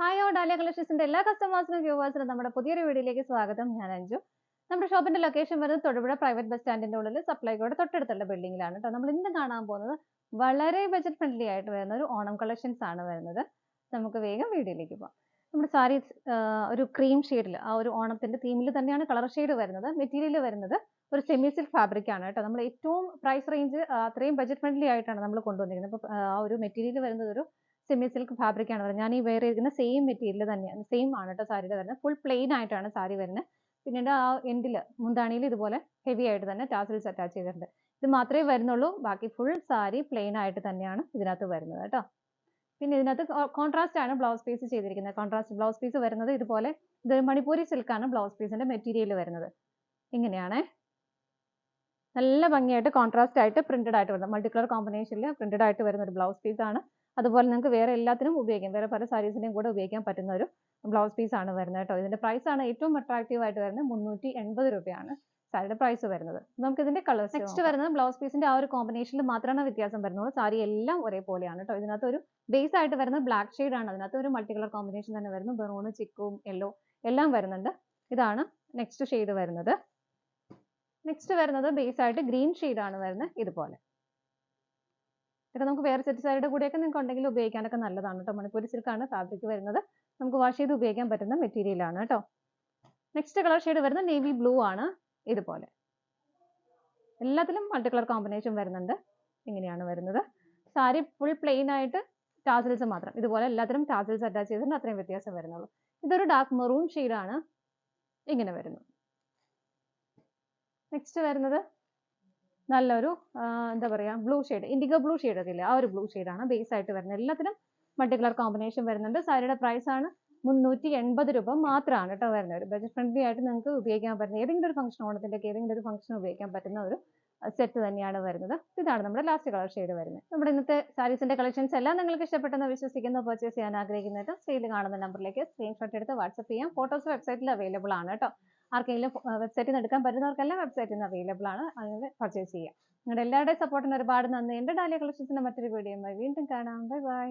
Hi dahlia കളക്ഷൻസിന്റെ എല്ലാ കസ്റ്റമേഴ്സിനും വ്യൂവേഴ്സിനും നമ്മുടെ പുതിയൊരു വീഡിയോയിലേക്ക് സ്വാഗതം. ഞാൻ അഞ്ജു. നമ്മുടെ ഷോപ്പിന്റെ ലൊക്കേഷൻ വരുന്നത് തൊടുപുഴ പ്രൈവറ്റ് ബസ് സ്റ്റാൻഡിന്റെ ഉള്ളിൽ സപ്ലൈകോയുടെ തൊട്ടടുത്തുള്ള ബിൽഡിംഗിലാണ് കേട്ടോ. നമ്മൾ ഇന്ന് കാണാൻ പോകുന്നത് വളരെ ബജറ്റ് ഫ്രണ്ട്ലി ആയിട്ട് വരുന്ന ഒരു ഓണം കളക്ഷൻസ് ആണ് വരുന്നത്. നമുക്ക് വേഗം വീഡിയോയിലേക്ക് പോകാം. നമ്മുടെ സാരീസ് ഒരു ക്രീം ഷെയ്ഡിൽ ആ ഒരു ഓണത്തിന്റെ തീമിൽ തന്നെയാണ് കളർ ഷെയ്ഡ് വരുന്നത്. മെറ്റീരിയൽ വരുന്നത് ഒരു സെമി സിൽക്ക് ഫാബ്രിക് ആണ് കേട്ടോ. നമ്മൾ ഏറ്റവും പ്രൈസ് റേഞ്ച് അത്രയും ബജറ്റ് ഫ്രണ്ട്ലി ആയിട്ടാണ് നമ്മൾ കൊണ്ടുവന്നിരിക്കുന്നത്. അപ്പോൾ ആ ഒരു മെറ്റീരിയൽ വരുന്നത് ഒരു സെമി സിൽക്ക് ഫാബ്രിക് ആണ് വരുന്നത്. ഞാൻ ഈ വെയർ ചെയ്തിരിക്കുന്ന സെയിം മെറ്റീരിയൽ തന്നെയാണ്, സെയിം ആണ് കേട്ടോ സാരിയുടെ വരുന്നത്. ഫുൾ പ്ലെയിൻ ആയിട്ടാണ് സാരി വരുന്നത്. പിന്നീട് ആ എൻഡിൽ മുന്താണിയിൽ ഇതുപോലെ ഹെവി ആയിട്ട് തന്നെ ടാസിൽസ് അറ്റാച്ച് ചെയ്തിട്ടുണ്ട്. ഇത് മാത്രമേ വരുന്നുള്ളൂ, ബാക്കി ഫുൾ സാരി പ്ലെയിൻ ആയിട്ട് തന്നെയാണ് ഇതിനകത്ത് വരുന്നത് കേട്ടോ. പിന്നെ ഇതിനകത്ത് കോൺട്രാസ്റ്റ് ആണ് ബ്ലൗസ് പീസ് ചെയ്തിരിക്കുന്നത്. കോൺട്രാസ്റ്റ് ബ്ലൗസ് പീസ് വരുന്നത് ഇതുപോലെ, ഇതൊരു മണിപ്പൂരി സിൽക്കാണ് ബ്ലൗസ് പീസിന്റെ മെറ്റീരിയൽ വരുന്നത്. ഇങ്ങനെയാണ് നല്ല ഭംഗിയായിട്ട് കോൺട്രാസ്റ്റ് ആയിട്ട് പ്രിന്റഡ് ആയിട്ട് വരുന്നത്, മൾട്ടി കളർ കോമ്പിനേഷനിൽ പ്രിന്റഡ് ആയിട്ട് വരുന്ന ഒരു ബ്ലൗസ് പീസ് ആണ്. അതുപോലെ നിങ്ങൾക്ക് വേറെ എല്ലാത്തിനും ഉപയോഗിക്കാം, വേറെ പല സാരീസിനെയും കൂടെ ഉപയോഗിക്കാൻ പറ്റുന്ന ഒരു ബ്ലൗസ് പീസ് ആണ് വരുന്നത് കേട്ടോ. ഇതിന്റെ പ്രൈസ് ആണ് ഏറ്റവും അട്രാക്റ്റീവ് ആയിട്ട് വരുന്നത്. 380 രൂപയാണ് സാരിയുടെ പ്രൈസ് വരുന്നത്. നമുക്ക് ഇതിന്റെ കളേഴ്സ് നെക്സ്റ്റ് വരുന്നത് ബ്ലൗസ് പീസിന്റെ ആ ഒരു കോമ്പിനേഷനിൽ മാത്രമാണ് വ്യത്യാസം വരുന്നത്. സാരി എല്ലാം ഒരേപോലെയാണ് കേട്ടോ. ഇതിനകത്ത് ഒരു ബേസ് ആയിട്ട് വരുന്നത് ബ്ലാക്ക് ഷെയ്ഡ് ആണ്. അതിനകത്ത് ഒരു മൾട്ടി കളർ കോമ്പിനേഷൻ തന്നെ വരുന്നു. മെറൂൺ, ചിക്കും, യെല്ലോ എല്ലാം വരുന്നുണ്ട്. ഇതാണ് നെക്സ്റ്റ് ഷെയ്ഡ് വരുന്നത്. നെക്സ്റ്റ് വരുന്നത് ബേസ് ആയിട്ട് ഗ്രീൻ ഷെയ്ഡ് ആണ് വരുന്നത്. ഇതുപോലെ ഇതൊക്കെ നമുക്ക് വേറെ സെറ്റ് സാരിയുടെ കൂടെയൊക്കെ നിങ്ങൾക്ക് ഉണ്ടെങ്കിൽ ഉപയോഗിക്കാനൊക്കെ നല്ലതാണ് കേട്ടോ. മണിപ്പൂരി സിൽക്കാണ് ഫാബ്രിക് വരുന്നത്. നമുക്ക് വാഷ് ചെയ്ത് ഉപയോഗിക്കാൻ പറ്റുന്ന മെറ്റീരിയൽ ആണ് കേട്ടോ. നെക്സ്റ്റ് കളർ ഷെയ്ഡ് വരുന്നത് നേവി ബ്ലൂ ആണ്. ഇതുപോലെ എല്ലാത്തിലും മൾട്ടി കളർ കോമ്പിനേഷൻ വരുന്നുണ്ട്. ഇങ്ങനെയാണ് വരുന്നത്. സാരി ഫുൾ പ്ലെയിൻ ആയിട്ട് ടാസിൽസ് മാത്രം, ഇതുപോലെ എല്ലാത്തിലും ടാസിൽസ് അറ്റാച്ച് ചെയ്തിട്ടുണ്ട്. അത്രയും വ്യത്യാസം വരുന്നുള്ളൂ. ഇതൊരു ഡാർക്ക് മെറൂൺ ഷെയ്ഡാണ്. ഇങ്ങനെ വരുന്നു. നെക്സ്റ്റ് വരുന്നത് നല്ലൊരു എന്താ പറയുക, blue shade, IndiGo blue shade ഒക്കെ ഇല്ലേ, ആ ഒരു ബ്ലൂ ഷെയ്ഡാണ് ബേസ് ആയിട്ട് വരുന്നത്. എല്ലാത്തിനും മൾട്ടി കളർ കോമ്പിനേഷൻ വരുന്നുണ്ട്. സാരിയുടെ പ്രൈസ് ആണ് 380 രൂപ മാത്രമാണ് കേട്ടോ വരുന്നത്. ഒരു ബജറ്റ് ഫ്രണ്ട്ലി ആയിട്ട് നിങ്ങൾക്ക് ഉപയോഗിക്കാൻ പറ്റുന്ന ഏതെങ്കിലും ഒരു ഫംഗ്ഷൻ, ഓണത്തിന്റെ ഏതെങ്കിലും ഒരു ഫംഗ്ഷൻ ഉപയോഗിക്കാൻ പറ്റുന്ന ഒരു സെറ്റ് തന്നെയാണ് വരുന്നത്. ഇതാണ് നമ്മുടെ ലാസ്റ്റ് കളർ ഷെയ്ഡ് വരുന്നത്. നമ്മുടെ ഇന്നത്തെ സാരീസിന്റെ കളക്ഷൻസ് എല്ലാം നിങ്ങൾക്ക് ഇഷ്ടപ്പെട്ടെന്ന് വിശ്വസിക്കുന്നു. പർച്ചേസ് ചെയ്യാൻ ആഗ്രഹിക്കുന്നത് സ്ക്രീനിൽ കാണുന്ന നമ്പറിലേക്ക് സ്ക്രീൻഷോട്ട് എടുത്ത് വാട്സ്ആപ്പ് ചെയ്യാം. ഫോട്ടോസ് വെബ്സൈറ്റിൽ അവൈലബിൾ ആണ് കേട്ടോ. ആർക്കെങ്കിലും വെബ്സൈറ്റിൽ നിന്ന് എടുക്കാൻ പറ്റുന്നവർക്കെല്ലാം വെബ്സൈറ്റിൽ നിന്ന് അവൈലബിൾ ആണ്. അതിന് പർച്ചേസ് ചെയ്യാം. നിങ്ങളുടെ എല്ലാവരുടെയും സപ്പോർട്ടിന് ഒരുപാട് നന്ദി. എൻ്റെ ഡാലിയ കളക്ഷൻസിന്റെ മറ്റൊരു വീഡിയോയുമായി വീണ്ടും കാണാം. Bye bye.